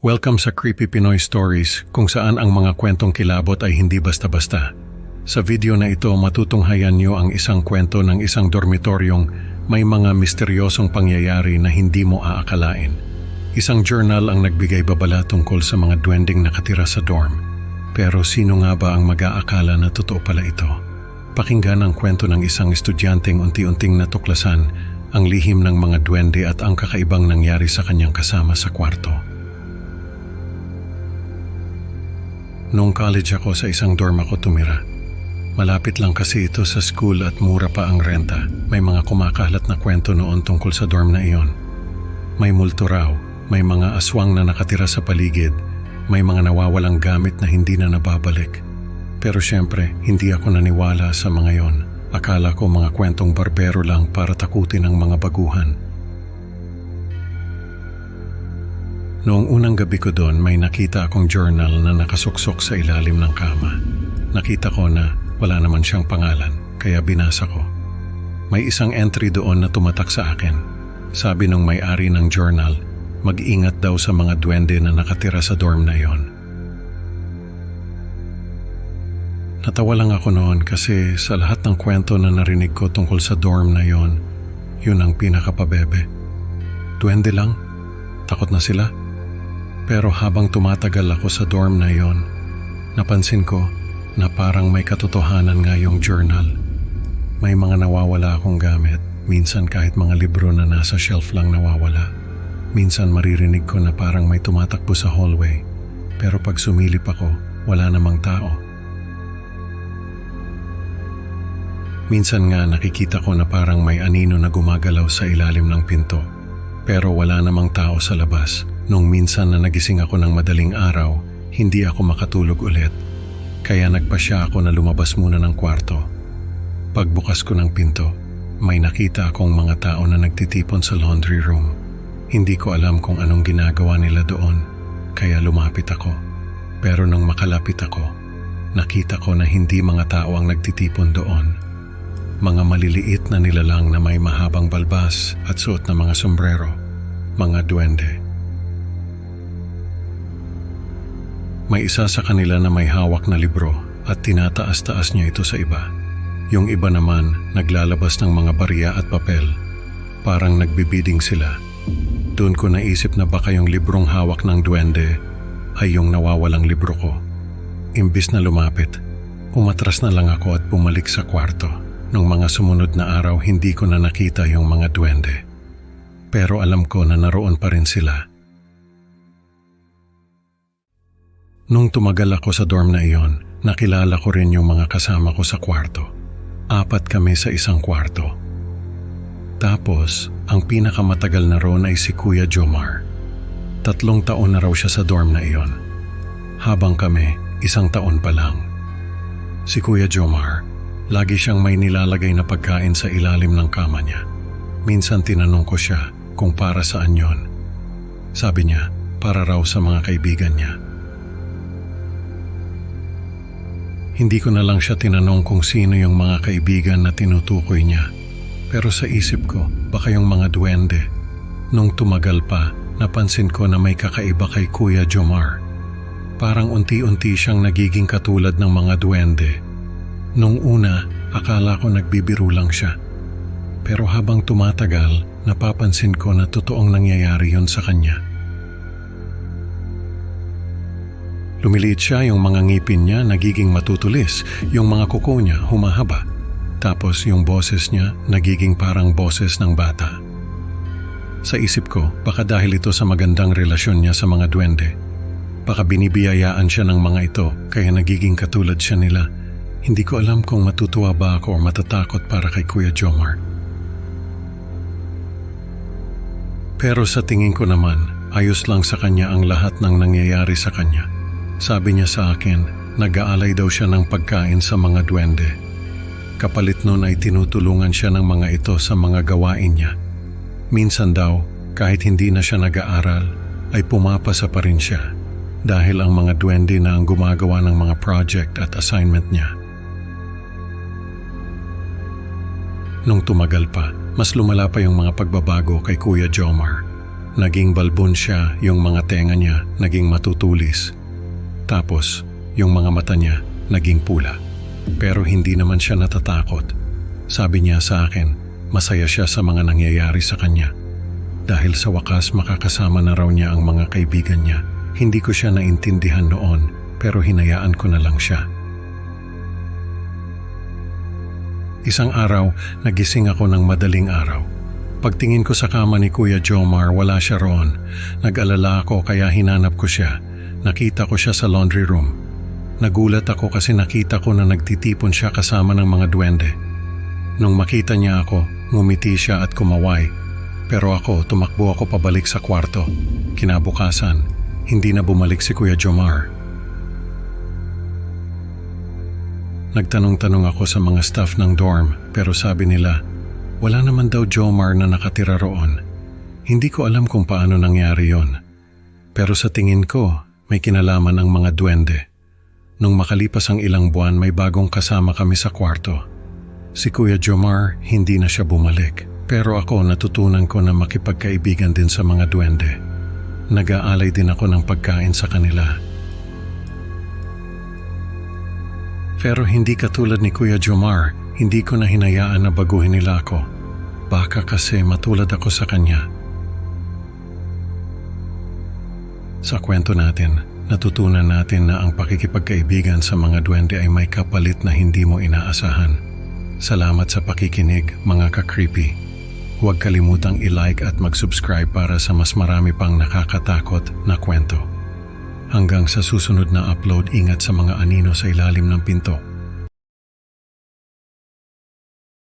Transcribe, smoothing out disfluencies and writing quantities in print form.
Welcome sa Creepy Pinoy Stories, kung saan ang mga kwentong kilabot ay hindi basta-basta. Sa video na ito, matutunghayan niyo ang isang kwento ng isang dormitoryong may mga misteryosong pangyayari na hindi mo aakalain. Isang journal ang nagbigay babala tungkol sa mga duwending nakatira sa dorm. Pero sino nga ba ang mag-aakala na totoo pala ito? Pakinggan ang kwento ng isang estudyanteng unti-unting natuklasan ang lihim ng mga duwende at ang kakaibang nangyari sa kanyang kasama sa kwarto. Noong college ako, sa isang dorm ako tumira. Malapit lang kasi ito sa school at mura pa ang renta. May mga kumakalat na kwento noon tungkol sa dorm na iyon. May multo raw, may mga aswang na nakatira sa paligid, may mga nawawalang gamit na hindi na nababalik. Pero syempre, hindi ako naniwala sa mga yon. Akala ko mga kwentong barbero lang para takutin ang mga baguhan. Noong unang gabi ko doon, may nakita akong journal na nakasuksok sa ilalim ng kama. Nakita ko na wala naman siyang pangalan, kaya binasa ko. May isang entry doon na tumatak sa akin. Sabi nung may-ari ng journal, mag-ingat daw sa mga duwende na nakatira sa dorm na yon. Natawa lang ako noon kasi sa lahat ng kwento na narinig ko tungkol sa dorm na yon, yun ang pinakapabebe. Duwende lang? Takot na sila? Pero habang tumatagal ako sa dorm na yon, napansin ko na parang may katotohanan nga yung journal. May mga nawawala akong gamit, minsan kahit mga libro na nasa shelf lang nawawala. Minsan maririnig ko na parang may tumatakbo sa hallway, pero pag sumilip ako, wala namang tao. Minsan nga nakikita ko na parang may anino na gumagalaw sa ilalim ng pinto, pero wala namang tao sa labas. Nung minsan na nagising ako ng madaling araw, hindi ako makatulog ulit. Kaya nagpasya ako na lumabas muna ng kwarto. Pagbukas ko ng pinto, may nakita akong mga tao na nagtitipon sa laundry room. Hindi ko alam kung anong ginagawa nila doon, kaya lumapit ako. Pero nung makalapit ako, nakita ko na hindi mga tao ang nagtitipon doon. Mga maliliit na nilalang na may mahabang balbas at suot na mga sombrero, mga duwende. May isa sa kanila na may hawak na libro at tinataas-taas niya ito sa iba. Yung iba naman naglalabas ng mga barya at papel. Parang nagbibiding sila. Doon ko naisip na baka yung librong hawak ng duwende ay yung nawawalang libro ko. Imbis na lumapit, umatras na lang ako at bumalik sa kwarto. Nung mga sumunod na araw, hindi ko na nakita yung mga duwende. Pero alam ko na naroon pa rin sila. Nung tumagal ako sa dorm na iyon, nakilala ko rin yung mga kasama ko sa kwarto. 4 kami sa isang kwarto. Tapos, ang pinakamatagal na roon ay si Kuya Jomar. 3 taon na raw siya sa dorm na iyon. Habang kami, 1 taon pa lang. Si Kuya Jomar, lagi siyang may nilalagay na pagkain sa ilalim ng kama niya. Minsan tinanong ko siya kung para saan yon. Sabi niya, para raw sa mga kaibigan niya. Hindi ko na lang siya tinanong kung sino yung mga kaibigan na tinutukoy niya. Pero sa isip ko, baka yung mga duwende. Nung tumagal pa, napansin ko na may kakaiba kay Kuya Jomar. Parang unti-unti siyang nagiging katulad ng mga duwende. Nung una, akala ko nagbibiro lang siya. Pero habang tumatagal, napapansin ko na totoong nangyayari yun sa kanya. Lumiliit siya, yung mga ngipin niya nagiging matutulis, yung mga kuko niya humahaba. Tapos yung boses niya nagiging parang boses ng bata. Sa isip ko, baka dahil ito sa magandang relasyon niya sa mga duwende. Baka binibiyayaan siya ng mga ito, kaya nagiging katulad siya nila. Hindi ko alam kung matutuwa ba ako o matatakot para kay Kuya Jomar. Pero sa tingin ko naman, ayos lang sa kanya ang lahat ng nangyayari sa kanya. Sabi niya sa akin, nag-aalay daw siya ng pagkain sa mga duwende. Kapalit nun ay tinutulungan siya ng mga ito sa mga gawain niya. Minsan daw, kahit hindi na siya nag-aaral, ay pumapasa pa rin siya dahil ang mga duwende na ang gumagawa ng mga project at assignment niya. Nung tumagal pa, mas lumala pa yung mga pagbabago kay Kuya Jomar. Naging balbon siya, yung mga tenga niya naging matutulis. Tapos, yung mga mata niya naging pula. Pero hindi naman siya natatakot. Sabi niya sa akin, masaya siya sa mga nangyayari sa kanya. Dahil sa wakas makakasama na raw niya ang mga kaibigan niya. Hindi ko siya naintindihan noon, pero hinayaan ko na lang siya. Isang araw, nagising ako ng madaling araw. Pagtingin ko sa kama ni Kuya Jomar, wala siya roon. Nag-alala ako kaya hinanap ko siya. Nakita ko siya sa laundry room. Nagulat ako kasi nakita ko na nagtitipon siya kasama ng mga duwende. Nung makita niya ako, ngumiti siya at kumaway. Pero ako, tumakbo ako pabalik sa kwarto. Kinabukasan, hindi na bumalik si Kuya Jomar. Nagtanong-tanong ako sa mga staff ng dorm pero sabi nila, wala naman daw Jomar na nakatira roon. Hindi ko alam kung paano nangyari yon. Pero sa tingin ko, may kinalaman ang mga duwende. Nung makalipas ang ilang buwan, may bagong kasama kami sa kwarto. Si Kuya Jomar, hindi na siya bumalik. Pero ako natutunan ko na makipagkaibigan din sa mga duwende. Nag-aalay din ako ng pagkain sa kanila. Pero hindi katulad ni Kuya Jomar, hindi ko na hinayaan na baguhin nila ako. Baka kasi matulad ako sa kanya. Sa kwento natin, natutunan natin na ang pakikipagkaibigan sa mga duwende ay may kapalit na hindi mo inaasahan. Salamat sa pakikinig, mga ka-creepy. Huwag kalimutang i-like at mag-subscribe para sa mas marami pang nakakatakot na kwento. Hanggang sa susunod na upload, ingat sa mga anino sa ilalim ng pinto.